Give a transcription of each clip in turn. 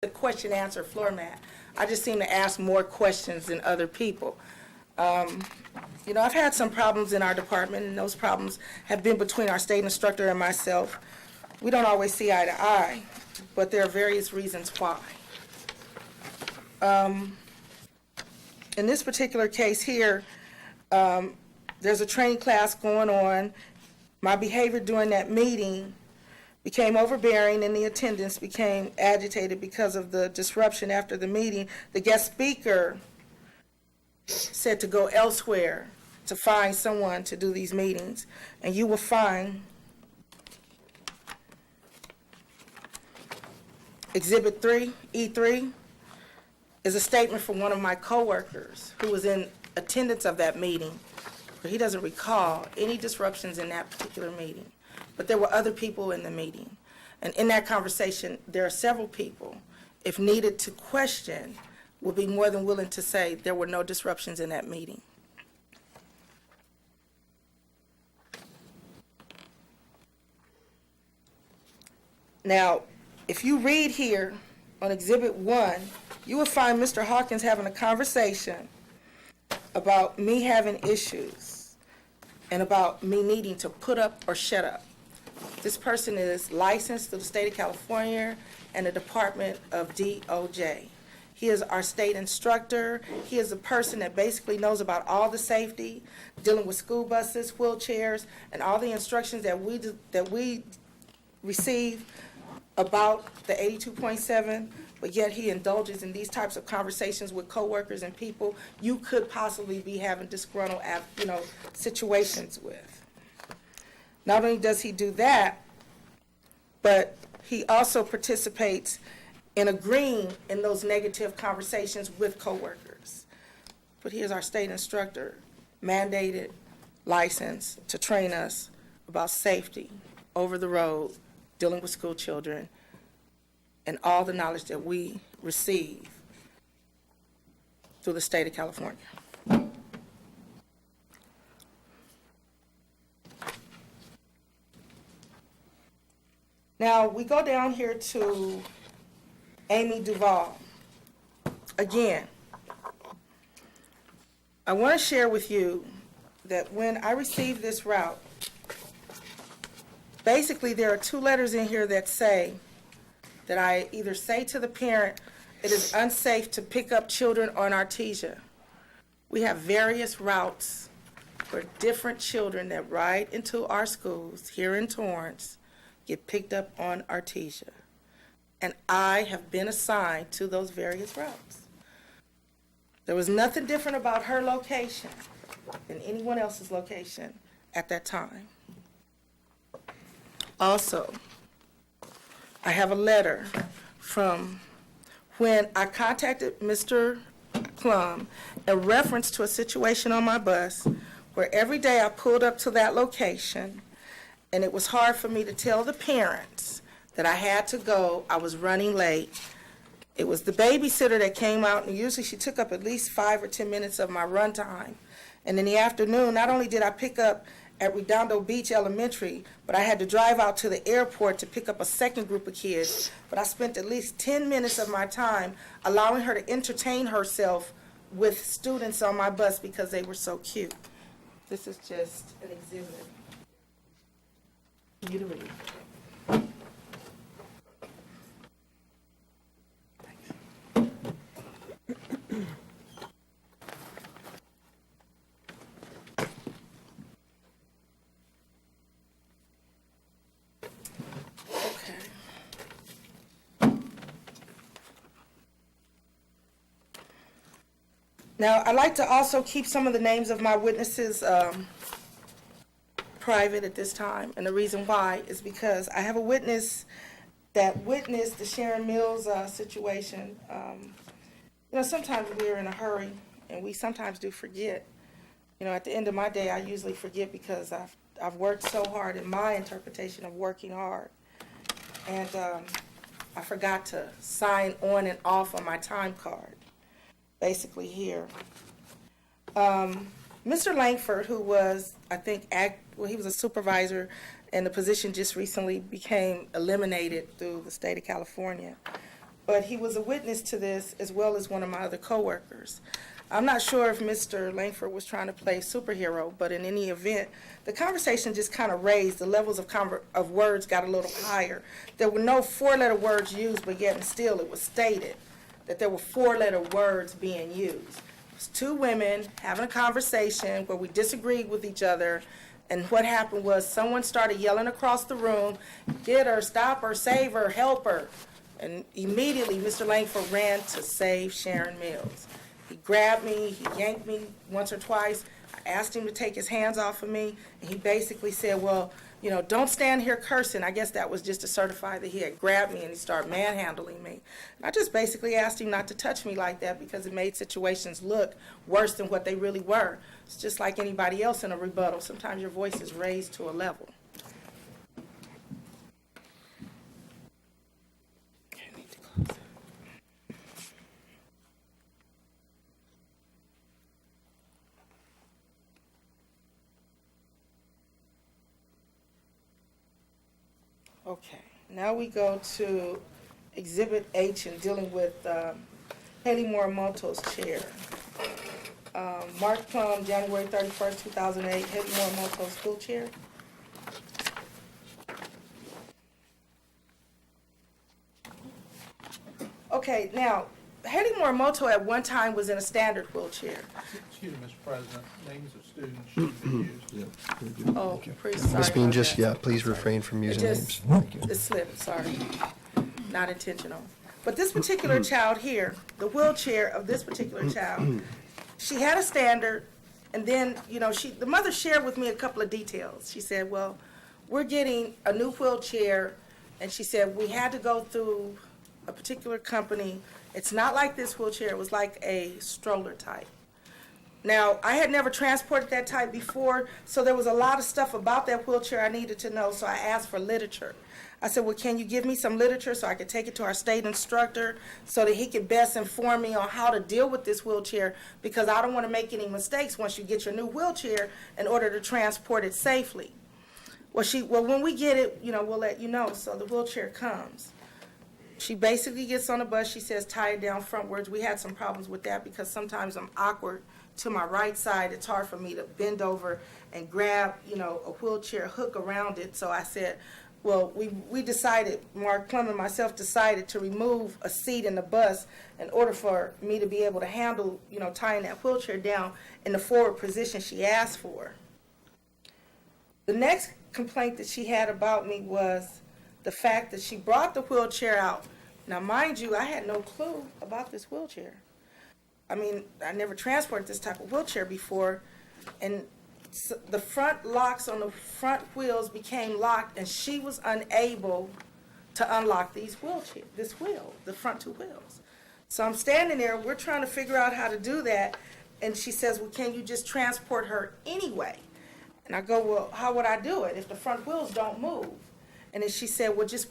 the question answer format. I just seem to ask more questions than other people. You know, I've had some problems in our department, and those problems have been between our state instructor and myself. We don't always see eye to eye, but there are various reasons why. In this particular case here, there's a training class going on. My behavior during that meeting became overbearing, and the attendance became agitated because of the disruption after the meeting. The guest speaker said to go elsewhere to find someone to do these meetings, and you will find Exhibit 3, E3, is a statement from one of my coworkers who was in attendance of that meeting, but he doesn't recall any disruptions in that particular meeting. But there were other people in the meeting. And in that conversation, there are several people, if needed to question, would be more than willing to say there were no disruptions in that meeting. Now, if you read here on Exhibit 1, you will find Mr. Hawkins having a conversation about me having issues and about me needing to put up or shut up. This person is licensed through the state of California and the Department of DOJ. He is our state instructor. He is a person that basically knows about all the safety, dealing with school buses, wheelchairs, and all the instructions that we receive about the 82.7, but yet he indulges in these types of conversations with coworkers and people you could possibly be having disgruntled, situations with. Not only does he do that, but he also participates in agreeing in those negative conversations with coworkers. But he is our state instructor, mandated, licensed to train us about safety, over the road, dealing with school children, and all the knowledge that we receive through the state of California. Now, we go down here to Amy Duvall. Again, I want to share with you that when I received this route, basically there are 2 letters in here that say that I either say to the parent, it is unsafe to pick up children on Artesia. We have various routes for different children that ride into our schools here in Torrance, get picked up on Artesia. And I have been assigned to those various routes. There was nothing different about her location than anyone else's location at that time. Also, I have a letter from when I contacted Mr. Plum in reference to a situation on my bus where every day I pulled up to that location, and it was hard for me to tell the parents that I had to go. I was running late. It was the babysitter that came out, and usually she took up at least 5 or 10 minutes of my run time. And in the afternoon, not only did I pick up at Redondo Beach Elementary, but I had to drive out to the airport to pick up a second group of kids. But I spent at least 10 minutes of my time allowing her to entertain herself with students on my bus because they were so cute. This is just an exhibit for you to read. Now, I like to also keep some of the names of my witnesses private at this time, and the reason why is because I have a witness that witnessed the Sharon Mills situation. Sometimes we're in a hurry, and we sometimes do forget. At the end of my day, I usually forget because I've worked so hard in my interpretation of working hard, and I forgot to sign on and off on my time card. Basically here. Mr. Langford, who was, I think, he was a supervisor, and the position just recently became eliminated through the state of California. but he was a witness to this as well as one of my other coworkers. I'm not sure if Mr. Langford was trying to play superhero, but in any event, the conversation just kind of raised. The levels of words got a little higher. There were no four-letter words used, but yet and still it was stated that there were four-letter words being used. It was two women having a conversation where we disagreed with each other, and what happened was someone started yelling across the room, "Get her, stop her, save her, help her." And immediately Mr. Langford ran to save Sharon Mills. He grabbed me, he yanked me once or twice. I asked him to take his hands off of me, and he basically said, well, you know, don't stand here cursing. I guess that was just to certify that he had grabbed me, and he started manhandling me. And I just basically asked him not to touch me like that because it made situations look worse than what they really were. It's just like anybody else in a rebuttal. Sometimes your voice is raised to a level. Okay, now we go to Exhibit H in dealing with Haley Morimoto's chair. Mark Plum, January 31st, 2008, Haley Morimoto's school chair. Okay, now, Haley Morimoto at one time was in a standard wheelchair. Excuse me, Mr. President, names of students should be used. Oh, pretty sorry Ms. Bean, about just, that. yeah, please refrain from It using just, names. Thank you. it slipped, sorry. Not intentional. But this particular child here, the wheelchair of this particular child, she had a standard, and then, you know, the mother shared with me a couple of details. She said, well, we're getting a new wheelchair, and she said, we had to go through a particular company. It's not like this wheelchair, it was like a stroller type. Now, I had never transported that type before, so there was a lot of stuff about that wheelchair I needed to know, so I asked for literature. I said, well, can you give me some literature so I could take it to our state instructor so that he could best inform me on how to deal with this wheelchair, because I don't want to make any mistakes once you get your new wheelchair in order to transport it safely. Well, when we get it, you know, we'll let you know. So the wheelchair comes. She basically gets on the bus. She says, tie it down frontwards. We had some problems with that because sometimes I'm awkward to my right side. It's hard for me to bend over and grab, you know, a wheelchair hook around it. So I said, well, we decided, Mark Plum and myself decided to remove a seat in the bus in order for me to be able to handle, you know, tying that wheelchair down in the forward position she asked for. The next complaint that she had about me was the fact that she brought the wheelchair out. Now, mind you, I had no clue about this wheelchair. I mean, I never transported this type of wheelchair before, and the front locks on the front wheels became locked, and she was unable to unlock this wheel, the front two wheels. So I'm standing there, we're trying to figure out how to do that, and she says, well, can you just transport her anyway? And I go, well, how would I do it if the front wheels don't move? And then she said, well, just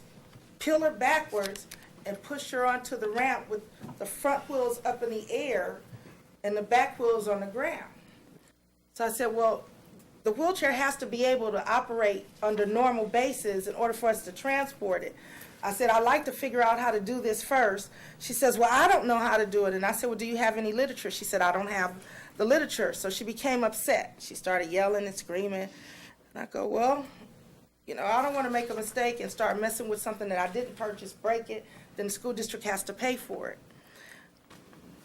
peel her backwards and push her onto the ramp with the front wheels up in the air and the back wheels on the ground. So I said, well, the wheelchair has to be able to operate under normal basis in order for us to transport it. I said, I'd like to figure out how to do this first. She says, well, I don't know how to do it. And I said, well, do you have any literature? She said, I don't have the literature. So she became upset. She started yelling and screaming. And I go, well, you know, I don't want to make a mistake and start messing with something that I didn't purchase, break it, then the school district has to pay for it.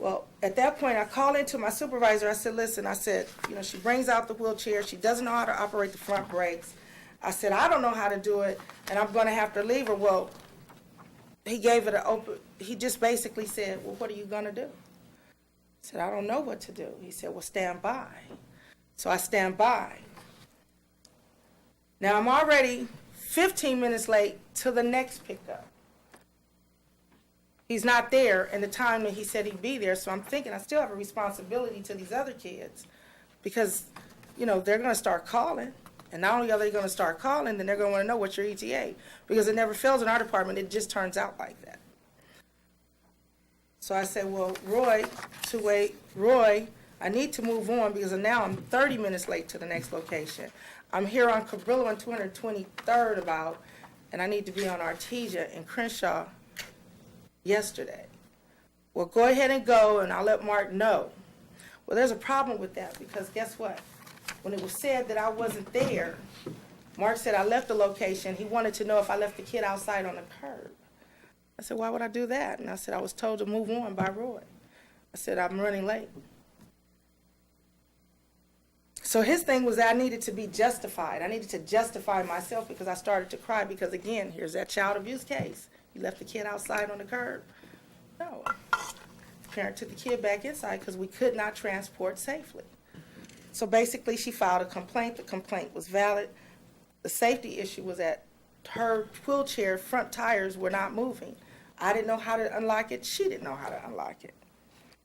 Well, at that point, I called into my supervisor. I said, listen, I said, you know, she brings out the wheelchair. She doesn't know how to operate the front brakes. I said, I don't know how to do it, and I'm going to have to leave her. Well, he gave it an open, he just basically said, well, what are you going to do? I said, I don't know what to do. He said, well, stand by. So I stand by. Now, I'm already 15 minutes late to the next pickup. He's not there in the time that he said he'd be there, so I'm thinking I still have a responsibility to these other kids because, you know, they're going to start calling. And not only are they going to start calling, then they're going to want to know what's your ETA, because it never fails in our department. It just turns out like that. So I said, well, Roy, I need to move on because now I'm 30 minutes late to the next location. I'm here on Cabrillo and 223rd about, and I need to be on Artesia and Crenshaw yesterday. Well, go ahead and go, and I'll let Mark know. Well, there's a problem with that, because guess what? When it was said that I wasn't there, Mark said I left the location. He wanted to know if I left the kid outside on the curb. I said, why would I do that? And I said, I was told to move on by Roy. I said, I'm running late. So his thing was that I needed to be justified. I needed to justify myself because I started to cry because, again, here's that child abuse case. You left the kid outside on the curb. No. The parent took the kid back inside because we could not transport safely. So basically, she filed a complaint. The complaint was valid. The safety issue was that her wheelchair front tires were not moving. I didn't know how to unlock it. She didn't know how to unlock it.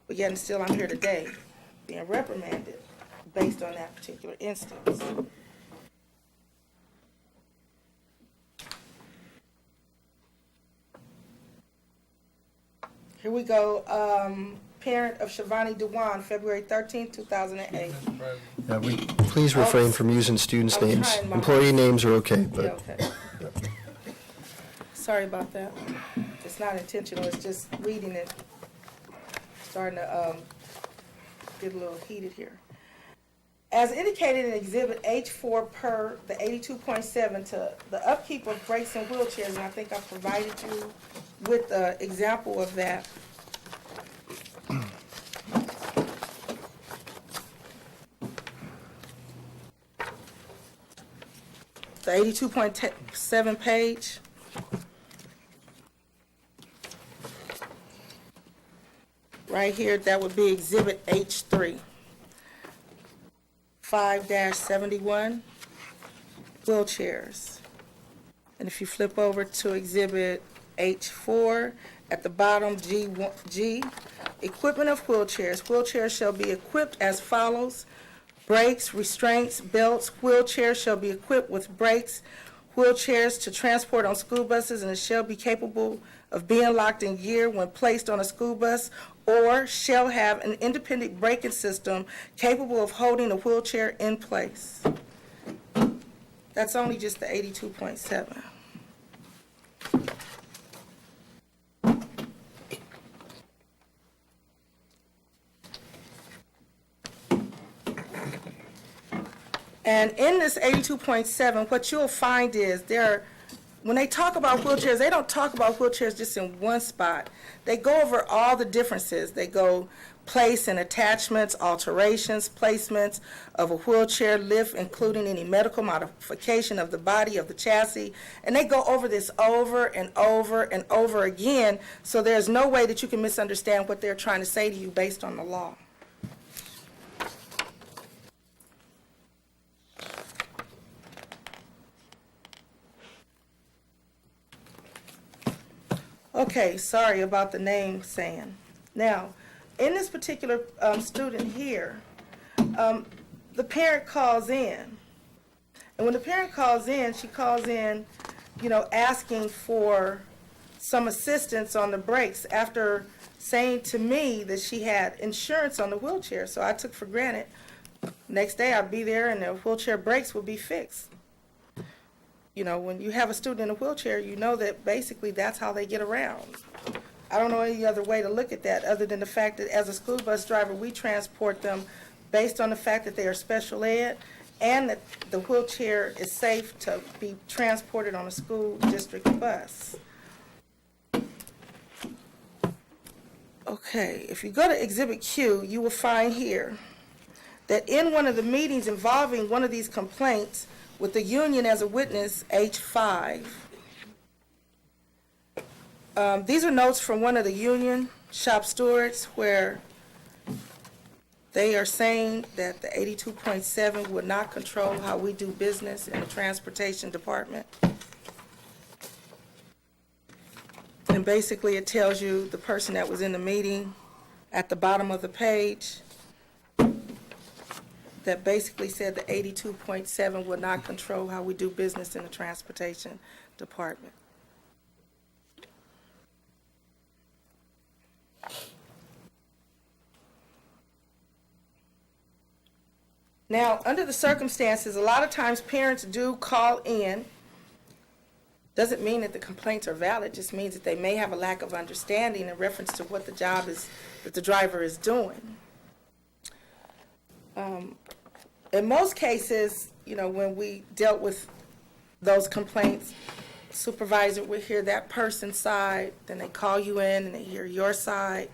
But yet and still, I'm here today being reprimanded based on that particular instance. Here we go. Parent of Shivani Dewan, February 13, 2008. Mr. President, Yeah, please refrain from using students' I'm names. trying my Employee best. names are okay, Yeah, but okay. Sorry about that. It's not intentional, it's just reading it. Starting to get a little heated here. As indicated in Exhibit H4 per the 82.7 to the upkeep of brakes and wheelchairs, and I think I provided you with an example of that. The 82.7 page. Right here, that would be Exhibit H3. 5-71, wheelchairs. And if you flip over to Exhibit H4, at the bottom, G, equipment of wheelchairs. Wheelchairs shall be equipped as follows: brakes, restraints, belts. Wheelchairs shall be equipped with brakes, wheelchairs to transport on school buses, and it shall be capable of being locked in gear when placed on a school bus, or shall have an independent braking system capable of holding a wheelchair in place. That's only just the 82.7. And in this 82.7, what you'll find is when they talk about wheelchairs, they don't talk about wheelchairs just in one spot. They go over all the differences. They go place and attachments, alterations, placements of a wheelchair, lift, including any medical modification of the body of the chassis. And they go over this over and over and over again, so there's no way that you can misunderstand what they're trying to say to you based on the law. Okay, sorry about the name saying. Now, in this particular student here, the parent calls in. And when the parent calls in, she calls in, asking for some assistance on the brakes after saying to me that she had insurance on the wheelchair. So I took for granted, next day I'd be there and the wheelchair brakes would be fixed. When you have a student in a wheelchair, you know that basically that's how they get around. I don't know any other way to look at that other than the fact that as a school bus driver, we transport them based on the fact that they are special ed and that the wheelchair is safe to be transported on a school district bus. Okay, if you go to Exhibit Q, you will find here that in one of the meetings involving one of these complaints, with the union as a witness, H5. These are notes from one of the union shop stewards where they are saying that the 82.7 would not control how we do business in the transportation department. And basically it tells you the person that was in the meeting at the bottom of the page that basically said the 82.7 would not control how we do business in the transportation department. Now, under the circumstances, a lot of times parents do call in Doesn't mean that the complaints are valid, just means that they may have a lack of understanding in reference to what the job is that the driver is doing. In most cases, when we dealt with those complaints, supervisor would hear that person's side, then they call you in and they hear your side,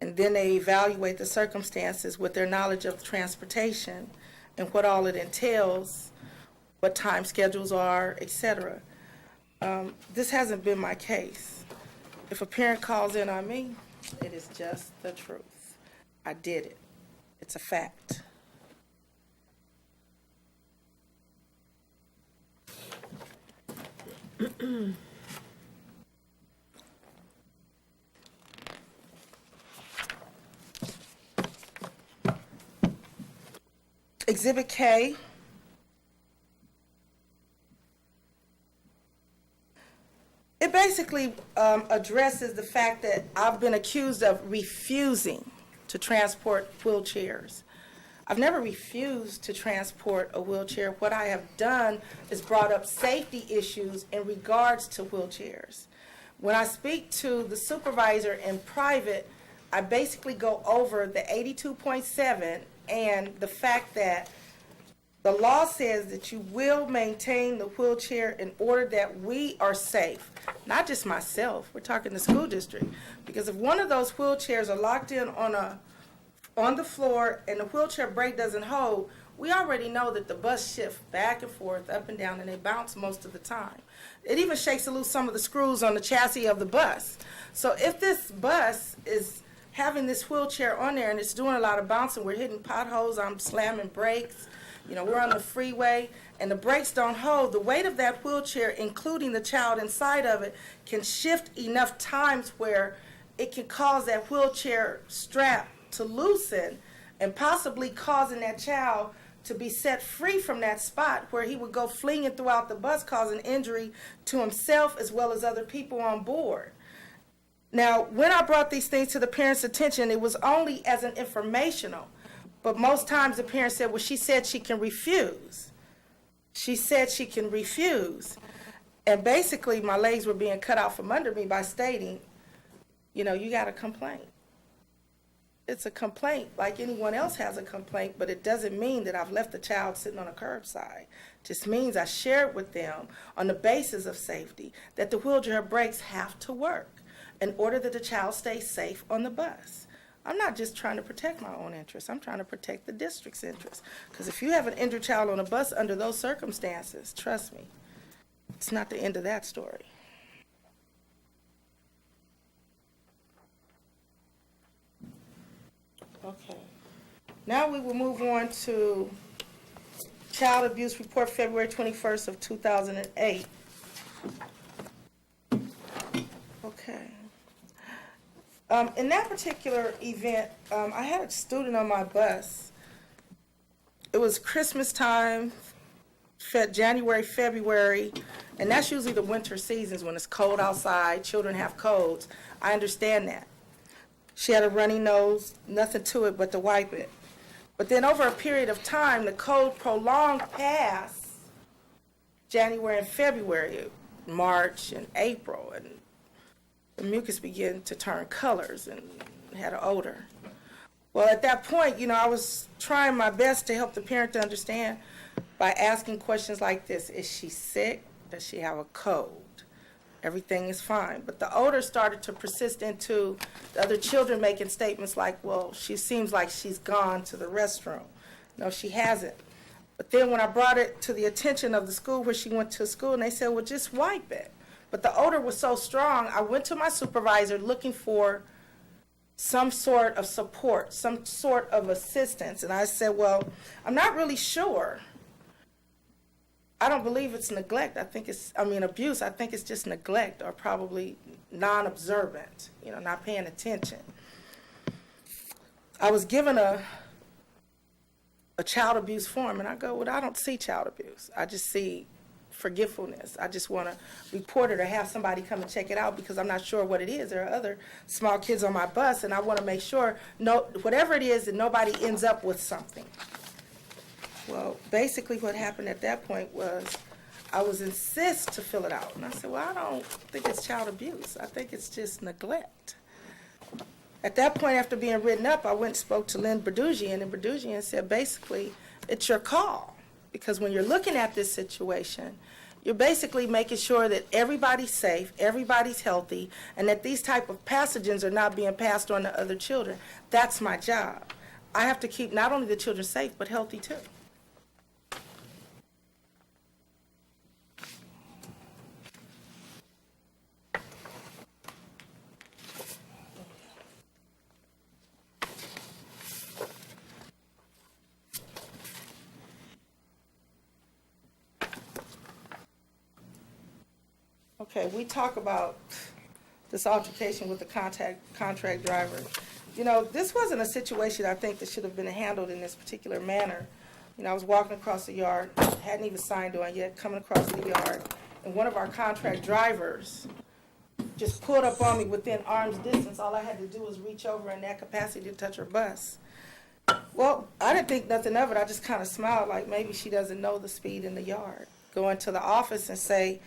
and then they evaluate the circumstances with their knowledge of transportation and what all it entails, what time schedules are, etc. This hasn't been my case. If a parent calls in on me, it is just the truth. I did it. It's a fact. Exhibit K. It basically addresses the fact that I've been accused of refusing to transport wheelchairs. I've never refused to transport a wheelchair. What I have done is brought up safety issues in regards to wheelchairs. When I speak to the supervisor in private, I basically go over the 82.7 and the fact that the law says that you will maintain the wheelchair in order that we are safe. Not just myself, we're talking the school district. Because if one of those wheelchairs are locked in on the floor and the wheelchair brake doesn't hold, we already know that the bus shifts back and forth, up and down, and they bounce most of the time. It even shakes loose some of the screws on the chassis of the bus. So if this bus is having this wheelchair on there and it's doing a lot of bouncing, we're hitting potholes, I'm slamming brakes, we're on the freeway, and the brakes don't hold, the weight of that wheelchair, including the child inside of it, can shift enough times where it can cause that wheelchair strap to loosen and possibly causing that child to be set free from that spot where he would go flinging throughout the bus, causing injury to himself as well as other people on board. Now, when I brought these things to the parents' attention, it was only as an informational. But most times the parents said, well, she said she can refuse. She said she can refuse. And basically, my legs were being cut out from under me by stating, you got a complaint. It's a complaint like anyone else has a complaint, but it doesn't mean that I've left the child sitting on a curbside. It just means I shared with them on the basis of safety that the wheelchair brakes have to work in order that the child stays safe on the bus. I'm not just trying to protect my own interests. I'm trying to protect the district's interests. Because if you have an injured child on a bus under those circumstances, trust me, it's not the end of that story. Okay. Now we will move on to Child Abuse Report, February 21st of 2008. Okay. In that particular event, I had a student on my bus. It was Christmas time, January, February, and that's usually the winter seasons when it's cold outside, children have colds. I understand that. She had a runny nose, nothing to it but to wipe it. But then over a period of time, the cold prolonged past January and February, March and April, and the mucus began to turn colors and had an odor. Well, at that point, I was trying my best to help the parent to understand by asking questions like this. Is she sick? Does she have a cold? Everything is fine. But the odor started to persist into the other children making statements like, well, she seems like she's gone to the restroom. No, she hasn't. But then when I brought it to the attention of the school where she went to school, and they said, well, just wipe it. But the odor was so strong, I went to my supervisor looking for some sort of support, some sort of assistance. And I said, well, I'm not really sure. I don't believe it's neglect. Abuse. I think it's just neglect or probably non-observant, not paying attention. I was given a child abuse form, and I go, well, I don't see child abuse. I just see forgetfulness. I just want to report it or have somebody come and check it out because I'm not sure what it is. There are other small kids on my bus, and I want to make sure, whatever it is, that nobody ends up with something. Well, basically what happened at that point was I was insist to fill it out. And I said, well, I don't think it's child abuse. I think it's just neglect. At that point, after being written up, I went and spoke to Lynn Berdugian, and Berdugian said, basically, it's your call. Because when you're looking at this situation, you're basically making sure that everybody's safe, everybody's healthy, and that these type of pathogens are not being passed on to other children. That's my job. I have to keep not only the children safe, but healthy too. Okay, we talk about this altercation with the contract driver. You know, this wasn't a situation I think that should have been handled in this particular manner. You know, I was walking across the yard, hadn't even signed on yet, coming across the yard, and one of our contract drivers just pulled up on me within arm's distance. All I had to do was reach over in that capacity to touch her bus. Well, I didn't think nothing of it. I just kind of smiled like maybe she doesn't know the speed in the yard. Go into the office and say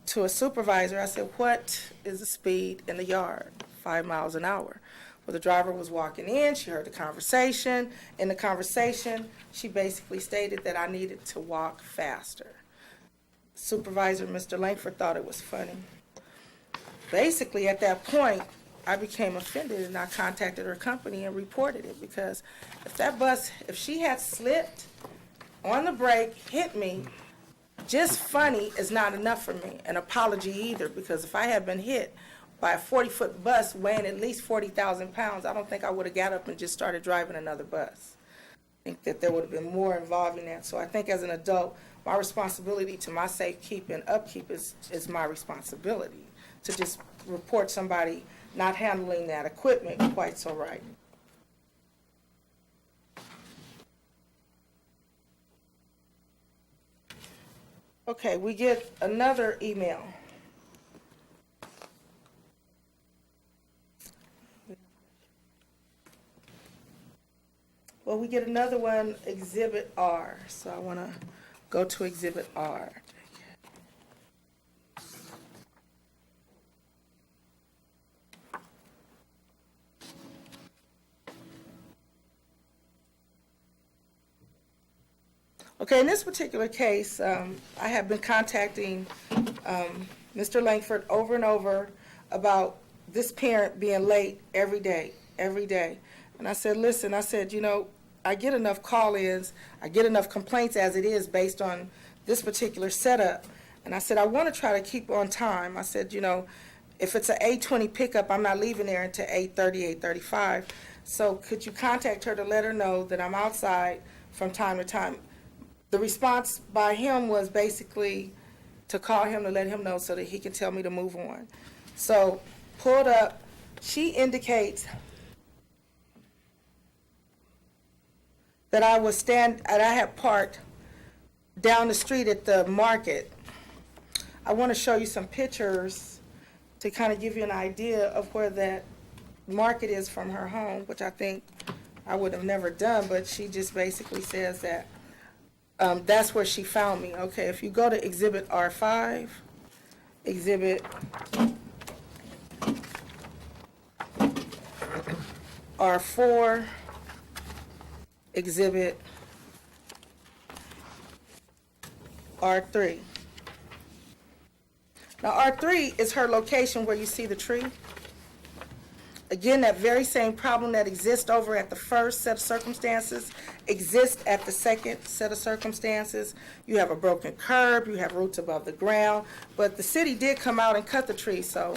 to a supervisor, I said, what is the speed in the yard? 5 miles an hour. Well, the driver was walking in, she heard the conversation. In the conversation, she basically stated that I needed to walk faster. Supervisor, Mr. Langford, thought it was funny. Basically, at that point, I became offended and I contacted her company and reported it, because if she had slipped on the brake, hit me, just funny is not enough for me. An apology either, because if I had been hit by a 40-foot bus weighing at least 40,000 pounds, I don't think I would have got up and just started driving another bus. I think that there would have been more involved in that. So I think as an adult, my responsibility to my safekeep and upkeep is my responsibility. To just report somebody not handling that equipment quite so right. Okay, we get another email. Well, we get another one, Exhibit R. So I want to go to Exhibit R. Okay, in this particular case, I have been contacting Mr. Langford over and over about this parent being late every day. And I said, listen, you know, I get enough call-ins, I get enough complaints as it is based on this particular setup. And I said, I want to try to keep on time. I said, you know, if it's an 8:20 pickup, I'm not leaving there until 8:30, 8:35. So could you contact her to let her know that I'm outside from time to time? The response by him was basically to call him to let him know so that he can tell me to move on. So pulled up, she indicates that I had parked down the street at the market. I want to show you some pictures to kind of give you an idea of where that market is from her home, which I think I would have never done, but she just basically says that that's where she found me. Okay, if you go to Exhibit R5, Exhibit R4, Exhibit R3. Now R3 is her location where you see the tree. Again, that very same problem that exists over at the first set of circumstances exists at the second set of circumstances. You have a broken curb, you have roots above the ground, but the city did come out and cut the tree, so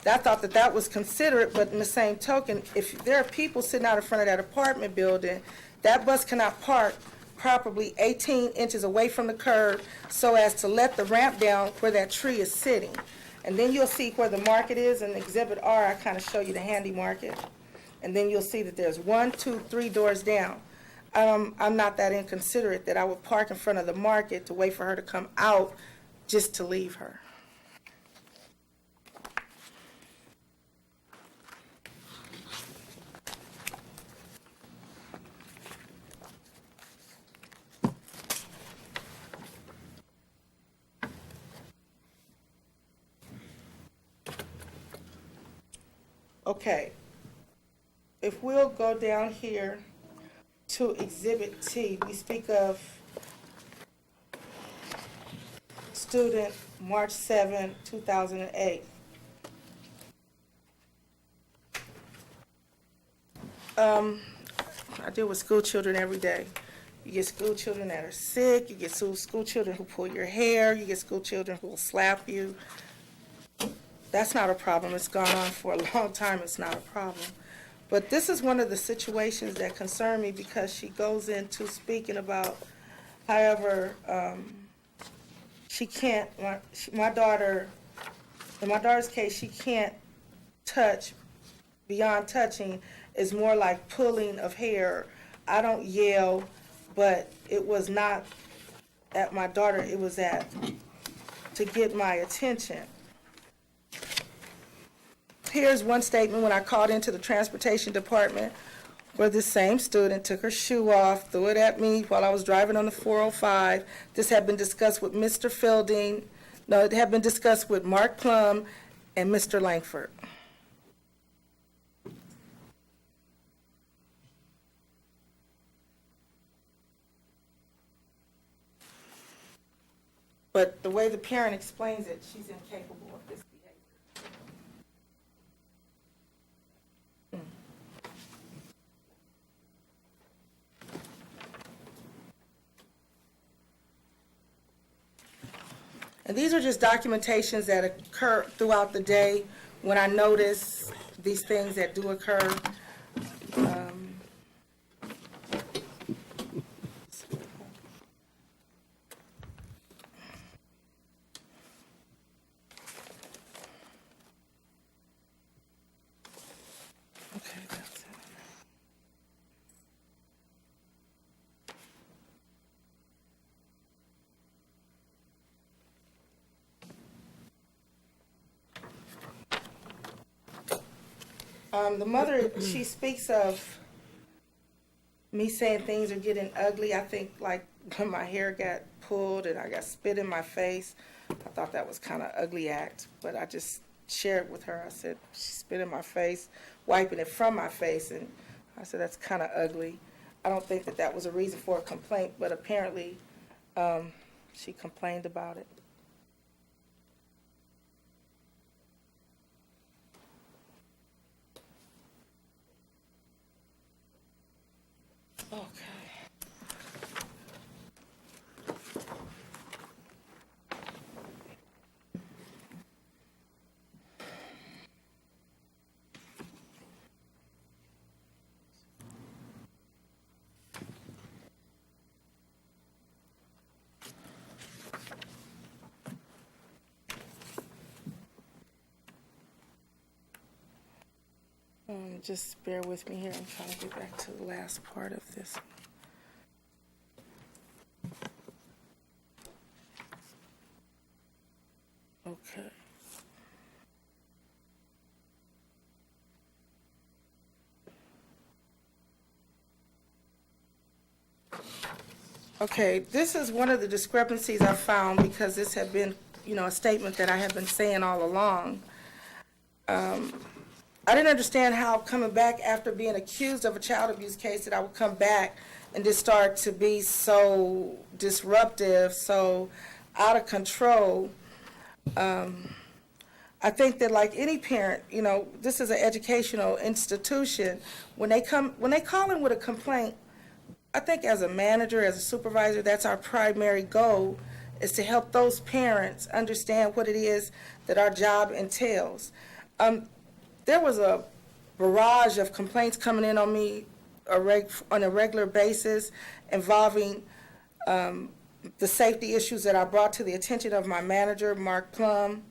I thought that was considerate. But in the same token, if there are people sitting out in front of that apartment building, that bus cannot park probably 18 inches away from the curb so as to let the ramp down where that tree is sitting. And then you'll see where the market is. In Exhibit R, I kind of show you the handy market. And then you'll see that there's 1, 2, 3 doors down. I'm not that inconsiderate that I would park in front of the market to wait for her to come out just to leave her. Okay. If we'll go down here to Exhibit T, we speak of student March 7, 2008. I deal with school children every day. You get school children that are sick, you get school children who pull your hair, you get school children who will slap you. That's not a problem. It's gone on for a long time. It's not a problem. But this is one of the situations that concern me because she goes into speaking about, however, she can't, my daughter, in my daughter's case, she can't touch. Beyond touching is more like pulling of hair. I don't yell, but it was not at my daughter, it was to get my attention. Here's one statement when I called into the transportation department where this same student took her shoe off, threw it at me while I was driving on the 405. This had been discussed with Mr. Fielding. No, it had been discussed with Mark Plum and Mr. Langford. But the way the parent explains it, she's incapable of this behavior. And these are just documentations that occur throughout the day when I notice these things that do occur. Okay, that's it. The mother, she speaks of me saying things are getting ugly. I think like when my hair got pulled and I got spit in my face, I thought that was kind of ugly act, but I just shared with her. I said, she spit in my face, wiping it from my face, and I said, that's kind of ugly. I don't think that that was a reason for a complaint, but apparently she complained about it. Okay. Just bear with me here. I'm trying to get back to the last part of this. Okay. Okay, this is one of the discrepancies I found because this had been, a statement that I have been saying all along. I didn't understand how coming back after being accused of a child abuse case that I would come back and just start to be so disruptive, so out of control. I think that like any parent, this is an educational institution. When they call in with a complaint, I think as a manager, as a supervisor, that's our primary goal, is to help those parents understand what it is that our job entails. There was a barrage of complaints coming in on me on a regular basis involving the safety issues that I brought to the attention of my manager, Mark Plum.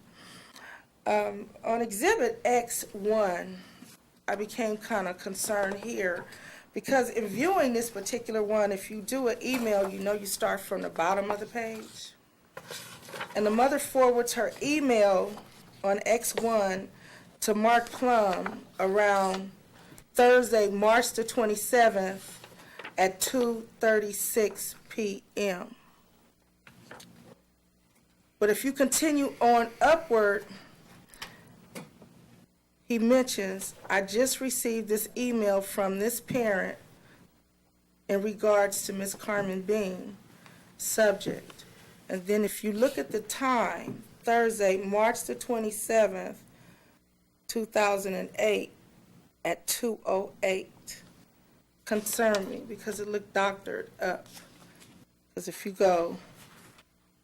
On Exhibit X1, I became kind of concerned here because in viewing this particular one, if you do an email, you start from the bottom of the page. And the mother forwards her email on X1 to Mark Plum around Thursday, March the 27th at 2:36 p.m. But if you continue on upward, he mentions, I just received this email from this parent in regards to Ms. Carmen Bean, subject. And then if you look at the time, Thursday, March the 27th, 2008, at 2:08, concerned me because it looked doctored up. Because if you go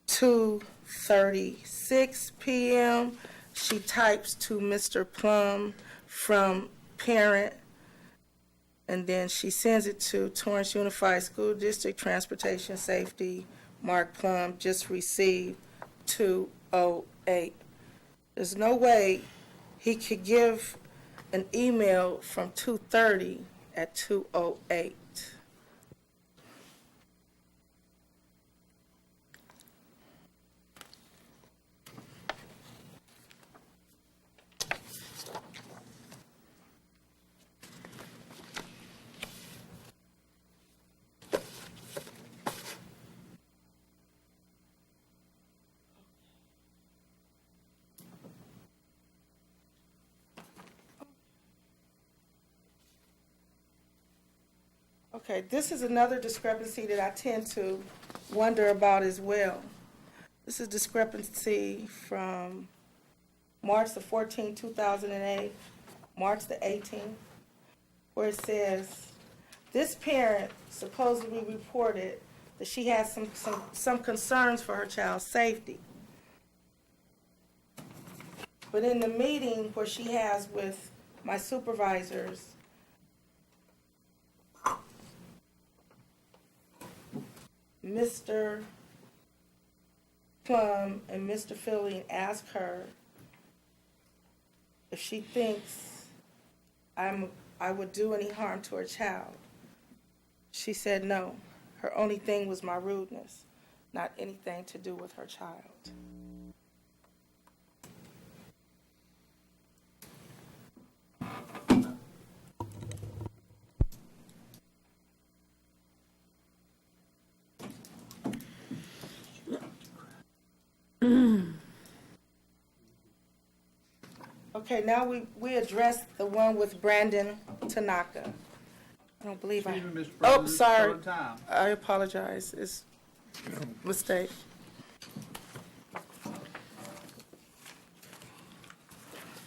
2:36 p.m., she types to Mr. Plum from parent, and then she sends it to Torrance Unified School District Transportation Safety, Mark Plum, just received 2:08. There's no way he could give an email from 2:30 at 2:08. Okay, this is another discrepancy that I tend to wonder about as well. This is discrepancy from March the 14th, 2008, March the 18th, where it says, this parent supposedly reported that she had some concerns for her child's safety. But in the meeting where she has with my supervisors, Mr. Plum and Mr. Filling asked her if she thinks I would do any harm to her child. She said no. Her only thing was my rudeness, not anything to do with her child. Okay, now we addressed the one with Brandon Tanaka. I don't believe Excuse me, Mr. Oh, President, sorry. on time. I apologize. It's a mistake.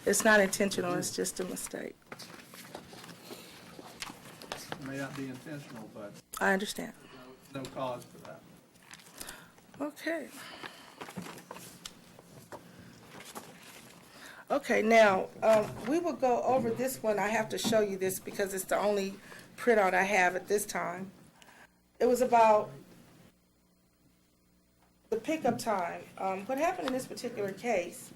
It's not intentional, it's just a mistake. It may not be intentional, but I understand. no cause for that. Okay. Okay, now, we will go over this one. I have to show you this because it's the only printout I have at this time. It was about the pickup time. What happened in this particular case,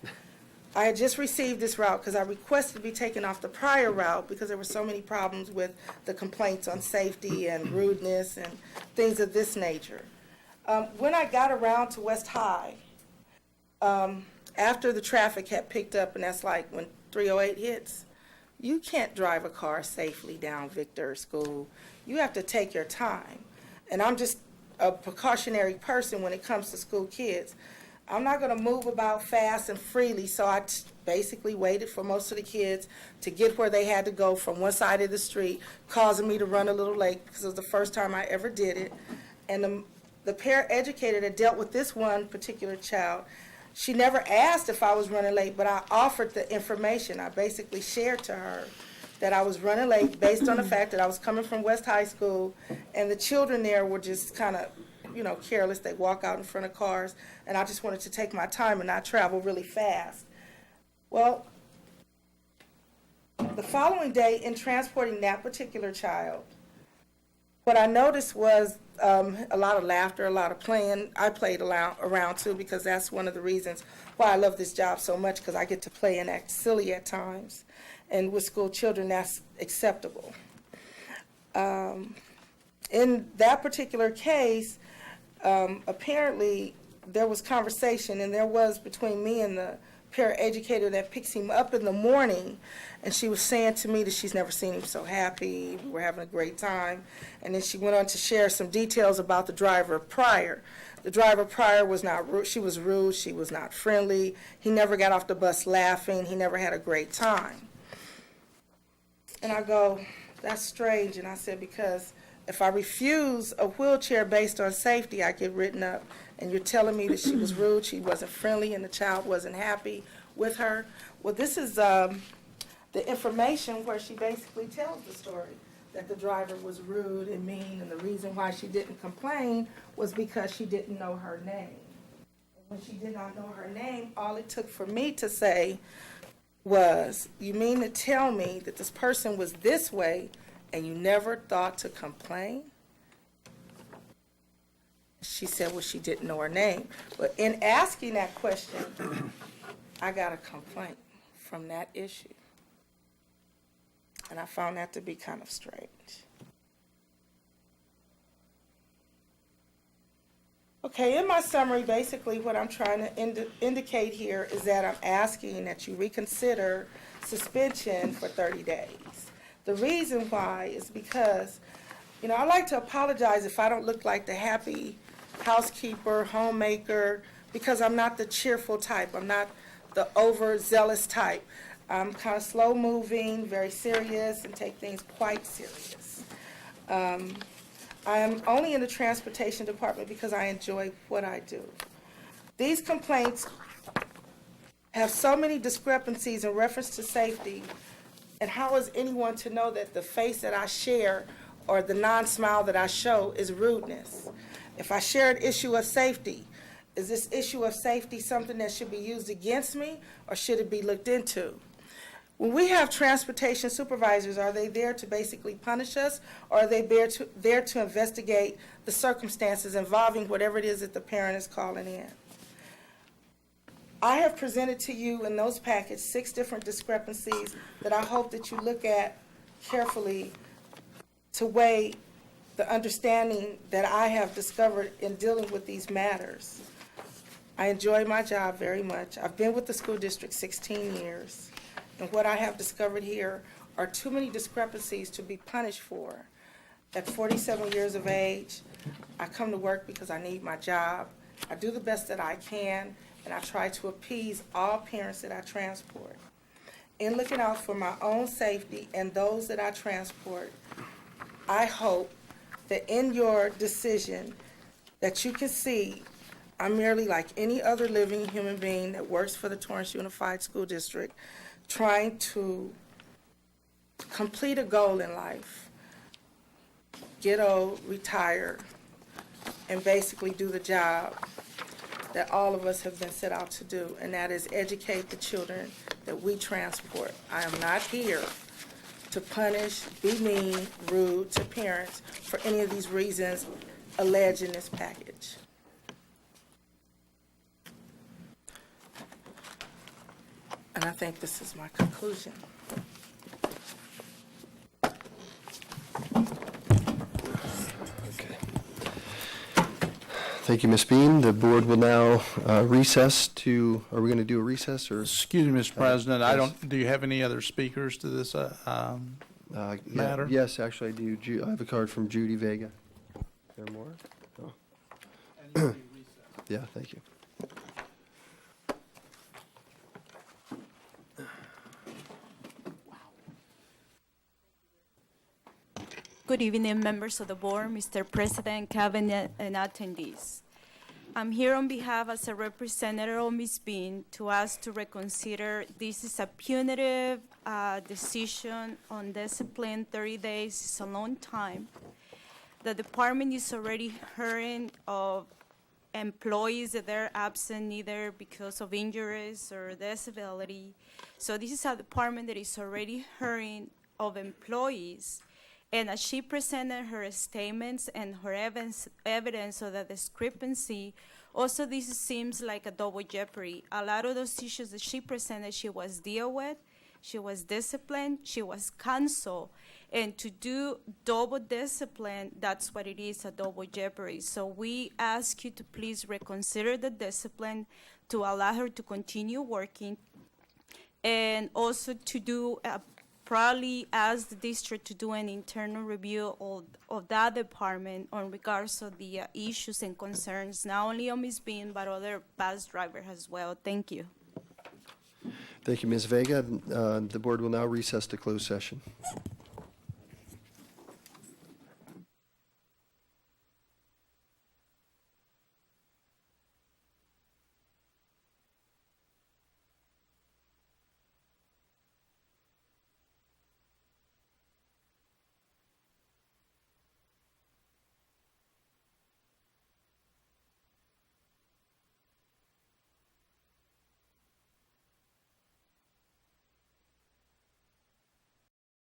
I had just received this route because I requested to be taken off the prior route because there were so many problems with the complaints on safety and rudeness and things of this nature. When I got around to West High, after the traffic had picked up, and that's like when 308 hits, you can't drive a car safely down Victor School. You have to take your time. And I'm just a precautionary person when it comes to school kids. I'm not going to move about fast and freely, so I basically waited for most of the kids to get where they had to go from one side of the street, causing me to run a little late because it was the first time I ever did it. And the paraeducator that dealt with this one particular child, she never asked if I was running late, but I offered the information. I basically shared to her that I was running late based on the fact that I was coming from West High School, and the children there were just kind of, careless. They walk out in front of cars, and I just wanted to take my time and not travel really fast. Well, the following day, in transporting that particular child, what I noticed was a lot of laughter, a lot of playing. I played around too because that's one of the reasons why I love this job so much, because I get to play and act silly at times. And with school children, that's acceptable. In that particular case, apparently there was conversation, and there was between me and the paraeducator that picks him up in the morning, and she was saying to me that she's never seen him so happy, we were having a great time, and then she went on to share some details about the driver prior. The driver prior was not rude, she was not friendly, he never got off the bus laughing, he never had a great time. And I go, that's strange. And I said, because if I refuse a wheelchair based on safety, I get written up. And you're telling me that she was rude, she wasn't friendly, and the child wasn't happy with her. Well, this is the information where she basically tells the story, that the driver was rude and mean, and the reason why she didn't complain was because she didn't know her name. And when she did not know her name, all it took for me to say was, you mean to tell me that this person was this way and you never thought to complain? She said, well, she didn't know her name. But in asking that question, I got a complaint from that issue. And I found that to be kind of strange. Okay, in my summary, basically what I'm trying to indicate here is that I'm asking that you reconsider suspension for 30 days. The reason why is because, I like to apologize if I don't look like the happy housekeeper, homemaker, because I'm not the cheerful type. I'm not the overzealous type. I'm kind of slow-moving, very serious, and take things quite serious. I am only in the transportation department because I enjoy what I do. These complaints have so many discrepancies in reference to safety, and how is anyone to know that the face that I share or the non-smile that I show is rudeness? If I share an issue of safety, is this issue of safety something that should be used against me, or should it be looked into? When we have transportation supervisors, are they there to basically punish us, or are they there to investigate the circumstances involving whatever it is that the parent is calling in? I have presented to you in those packets 6 different discrepancies that I hope that you look at carefully to weigh the understanding that I have discovered in dealing with these matters. I enjoy my job very much. I've been with the school district 16 years, and what I have discovered here are too many discrepancies to be punished for. At 47 years of age, I come to work because I need my job. I do the best that I can, and I try to appease all parents that I transport. In looking out for my own safety and those that I transport, I hope that in your decision that you can see I'm merely like any other living human being that works for the Torrance Unified School District, trying to complete a goal in life, get old, retire, and basically do the job that all of us have been set out to do, and that is educate the children that we transport. I am not here to punish, be mean, rude to parents for any of these reasons alleged in this package. And I think this is my conclusion. Okay. Thank you, Ms. Bean. The board will now recess to, are we going to do a recess or? Excuse me, Mr. President, yes. do you have any other speakers to this matter? Yes, actually I do. I have a card from Judy Vega. Is there more? Oh. Yeah, thank you. Good evening, members of the board, Mr. President, cabinet, and attendees. I'm here on behalf as a representative of Ms. Bean to ask to reconsider. This is a punitive decision on discipline. 30 days is a long time. The department is already hearing of employees that they're absent either because of injuries or disability. So this is a department that is already hearing of employees. And as she presented her statements and her evidence of the discrepancy, also this seems like a double jeopardy. A lot of those issues that she presented, she was dealt with, she was disciplined, she was canceled. And to do double discipline, that's what it is, a double jeopardy. So we ask you to please reconsider the discipline to allow her to continue working, and also to do probably ask the district to do an internal review of that department on regards of the issues and concerns, not only on Ms. Bean, but other bus drivers as well. Thank you. Thank you, Ms. Vega. The board will now recess to closed session.